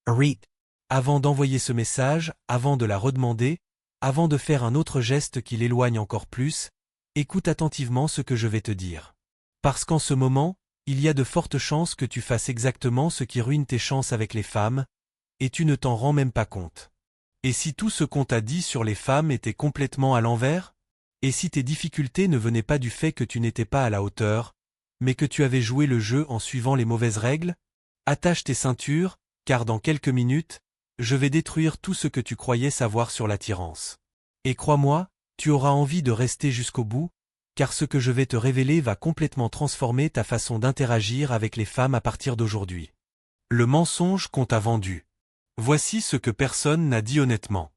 Read. Avant d'envoyer ce message, avant de la redemander, avant de faire un autre geste qui l'éloigne encore plus, écoute attentivement ce que je vais te dire. Parce qu'en ce moment, il y a de fortes chances que tu fasses exactement ce qui ruine tes chances avec les femmes, et tu ne t'en rends même pas compte. Et si tout ce qu'on t'a dit sur les femmes était complètement à l'envers? Et si tes difficultés ne venaient pas du fait que tu n'étais pas à la hauteur, mais que tu avais joué le jeu en suivant les mauvaises règles? Attache tes ceintures, car dans quelques minutes, je vais détruire tout ce que tu croyais savoir sur l'attirance. Et crois-moi, tu auras envie de rester jusqu'au bout, car ce que je vais te révéler va complètement transformer ta façon d'interagir avec les femmes à partir d'aujourd'hui. Le mensonge qu'on t'a vendu. Voici ce que personne n'a dit honnêtement.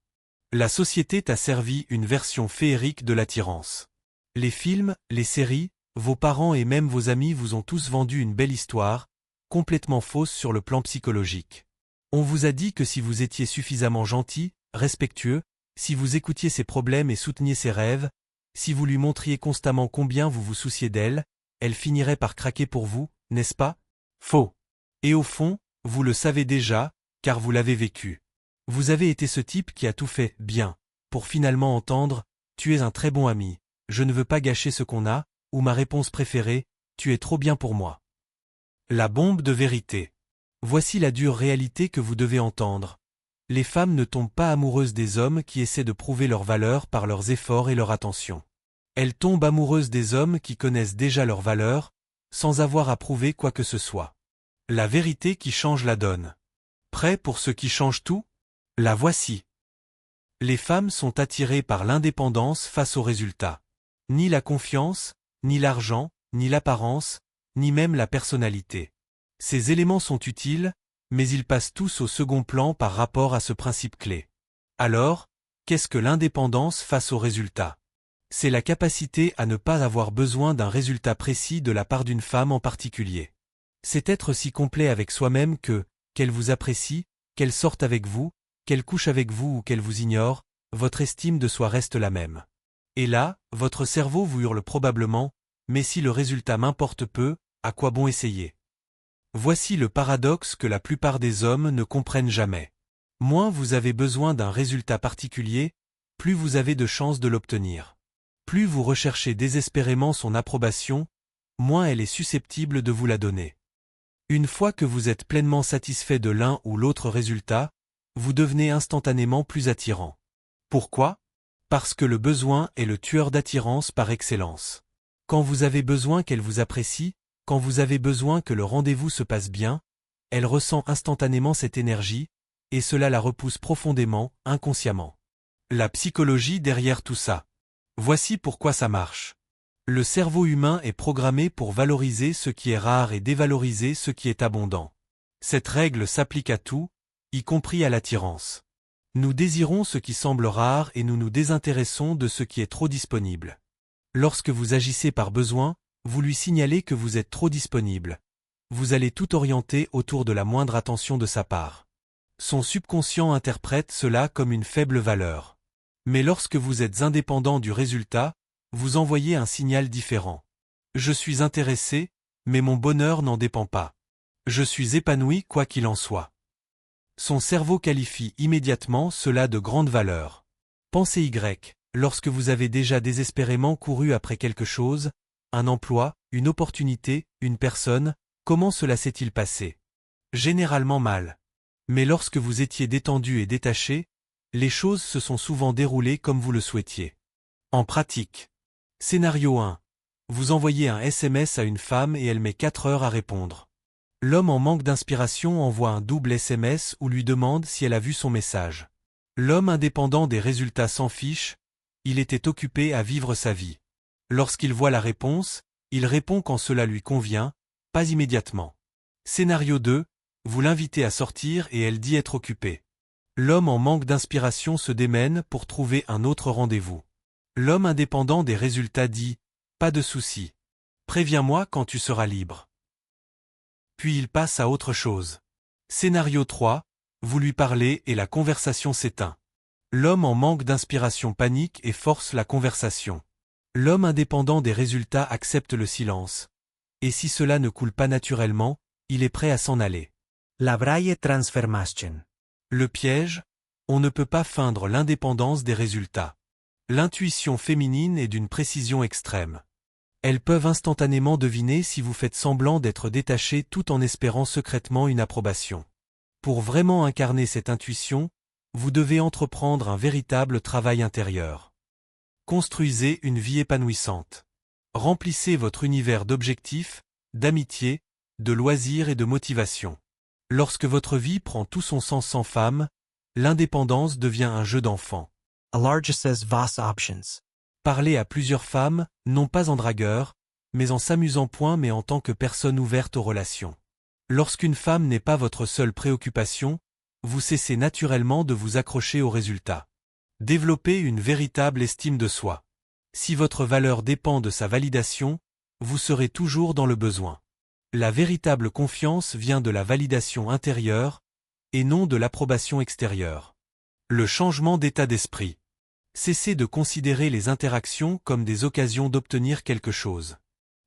La société t'a servi une version féerique de l'attirance. Les films, les séries, vos parents et même vos amis vous ont tous vendu une belle histoire, complètement fausse sur le plan psychologique. On vous a dit que si vous étiez suffisamment gentil, respectueux, si vous écoutiez ses problèmes et souteniez ses rêves, si vous lui montriez constamment combien vous vous souciez d'elle, elle finirait par craquer pour vous, n'est-ce pas? Faux. Et au fond, vous le savez déjà, car vous l'avez vécu. Vous avez été ce type qui a tout fait bien, pour finalement entendre « Tu es un très bon ami, je ne veux pas gâcher ce qu'on a », ou ma réponse préférée « Tu es trop bien pour moi ». La bombe de vérité. Voici la dure réalité que vous devez entendre. Les femmes ne tombent pas amoureuses des hommes qui essaient de prouver leur valeur par leurs efforts et leur attention. Elles tombent amoureuses des hommes qui connaissent déjà leur valeur, sans avoir à prouver quoi que ce soit. La vérité qui change la donne. Prêt pour ce qui change tout? La voici. Les femmes sont attirées par l'indépendance face aux résultats. Ni la confiance, ni l'argent, ni l'apparence, ni même la personnalité. Ces éléments sont utiles, mais ils passent tous au second plan par rapport à ce principe clé. Alors, qu'est-ce que l'indépendance face aux résultats? C'est la capacité à ne pas avoir besoin d'un résultat précis de la part d'une femme en particulier. C'est être si complet avec soi-même que, qu'elle vous apprécie, qu'elle sorte avec vous, qu'elle couche avec vous ou qu'elle vous ignore, votre estime de soi reste la même. Et là, votre cerveau vous hurle probablement, mais si le résultat m'importe peu, à quoi bon essayer? Voici le paradoxe que la plupart des hommes ne comprennent jamais. Moins vous avez besoin d'un résultat particulier, plus vous avez de chances de l'obtenir. Plus vous recherchez désespérément son approbation, moins elle est susceptible de vous la donner. Une fois que vous êtes pleinement satisfait de l'un ou l'autre résultat, vous devenez instantanément plus attirant. Pourquoi? Parce que le besoin est le tueur d'attirance par excellence. Quand vous avez besoin qu'elle vous apprécie, quand vous avez besoin que le rendez-vous se passe bien, elle ressent instantanément cette énergie, et cela la repousse profondément, inconsciemment. La psychologie derrière tout ça. Voici pourquoi ça marche. Le cerveau humain est programmé pour valoriser ce qui est rare et dévaloriser ce qui est abondant. Cette règle s'applique à tout, y compris à l'attirance. Nous désirons ce qui semble rare et nous nous désintéressons de ce qui est trop disponible. Lorsque vous agissez par besoin, vous lui signalez que vous êtes trop disponible. Vous allez tout orienter autour de la moindre attention de sa part. Son subconscient interprète cela comme une faible valeur. Mais lorsque vous êtes indépendant du résultat, vous envoyez un signal différent. Je suis intéressé, mais mon bonheur n'en dépend pas. Je suis épanoui quoi qu'il en soit. Son cerveau qualifie immédiatement cela de grande valeur. Pensez Y, lorsque vous avez déjà désespérément couru après quelque chose, un emploi, une opportunité, une personne, comment cela s'est-il passé? Généralement mal. Mais lorsque vous étiez détendu et détaché, les choses se sont souvent déroulées comme vous le souhaitiez. En pratique. Scénario 1. Vous envoyez un SMS à une femme et elle met 4 heures à répondre. L'homme en manque d'inspiration envoie un double SMS ou lui demande si elle a vu son message. L'homme indépendant des résultats s'en fiche, il était occupé à vivre sa vie. Lorsqu'il voit la réponse, il répond quand cela lui convient, pas immédiatement. Scénario 2. Vous l'invitez à sortir et elle dit être occupée. L'homme en manque d'inspiration se démène pour trouver un autre rendez-vous. L'homme indépendant des résultats dit « Pas de souci. Préviens-moi quand tu seras libre. » Puis il passe à autre chose. Scénario 3. Vous lui parlez et la conversation s'éteint. L'homme en manque d'inspiration panique et force la conversation. L'homme indépendant des résultats accepte le silence. Et si cela ne coule pas naturellement, il est prêt à s'en aller. La vraie transformation. Le piège, on ne peut pas feindre l'indépendance des résultats. L'intuition féminine est d'une précision extrême. Elles peuvent instantanément deviner si vous faites semblant d'être détaché tout en espérant secrètement une approbation. Pour vraiment incarner cette intuition, vous devez entreprendre un véritable travail intérieur. Construisez une vie épanouissante. Remplissez votre univers d'objectifs, d'amitié, de loisirs et de motivation. Lorsque votre vie prend tout son sens sans femme, l'indépendance devient un jeu d'enfant. Largest vast options. Parlez à plusieurs femmes, non pas en dragueur, mais en s'amusant point mais en tant que personne ouverte aux relations. Lorsqu'une femme n'est pas votre seule préoccupation, vous cessez naturellement de vous accrocher aux résultats. Développez une véritable estime de soi. Si votre valeur dépend de sa validation, vous serez toujours dans le besoin. La véritable confiance vient de la validation intérieure, et non de l'approbation extérieure. Le changement d'état d'esprit. Cessez de considérer les interactions comme des occasions d'obtenir quelque chose.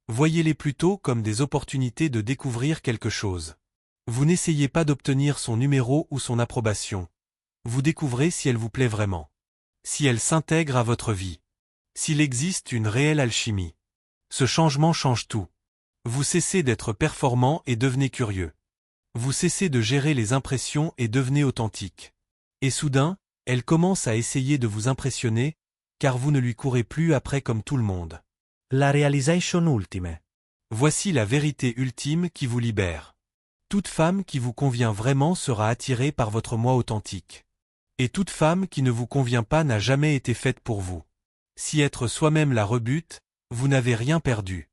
Voyez-les plutôt comme des opportunités de découvrir quelque chose. Vous n'essayez pas d'obtenir son numéro ou son approbation. Vous découvrez si elle vous plaît vraiment. Si elle s'intègre à votre vie. S'il existe une réelle alchimie. Ce changement change tout. Vous cessez d'être performant et devenez curieux. Vous cessez de gérer les impressions et devenez authentique. Et soudain, elle commence à essayer de vous impressionner, car vous ne lui courez plus après comme tout le monde. La realization ultime. Voici la vérité ultime qui vous libère. Toute femme qui vous convient vraiment sera attirée par votre moi authentique. Et toute femme qui ne vous convient pas n'a jamais été faite pour vous. Si être soi-même la rebute, vous n'avez rien perdu.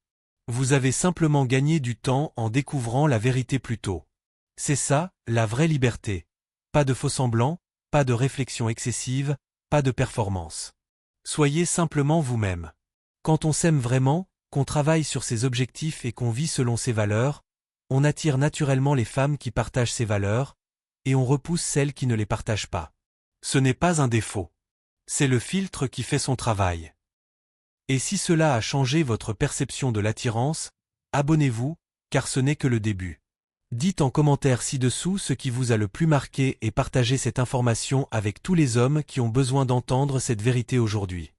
Vous avez simplement gagné du temps en découvrant la vérité plus tôt. C'est ça, la vraie liberté. Pas de faux-semblants, pas de réflexion excessive, pas de performance. Soyez simplement vous-même. Quand on s'aime vraiment, qu'on travaille sur ses objectifs et qu'on vit selon ses valeurs, on attire naturellement les femmes qui partagent ces valeurs, et on repousse celles qui ne les partagent pas. Ce n'est pas un défaut. C'est le filtre qui fait son travail. Et si cela a changé votre perception de l'attirance, abonnez-vous, car ce n'est que le début. Dites en commentaire ci-dessous ce qui vous a le plus marqué et partagez cette information avec tous les hommes qui ont besoin d'entendre cette vérité aujourd'hui.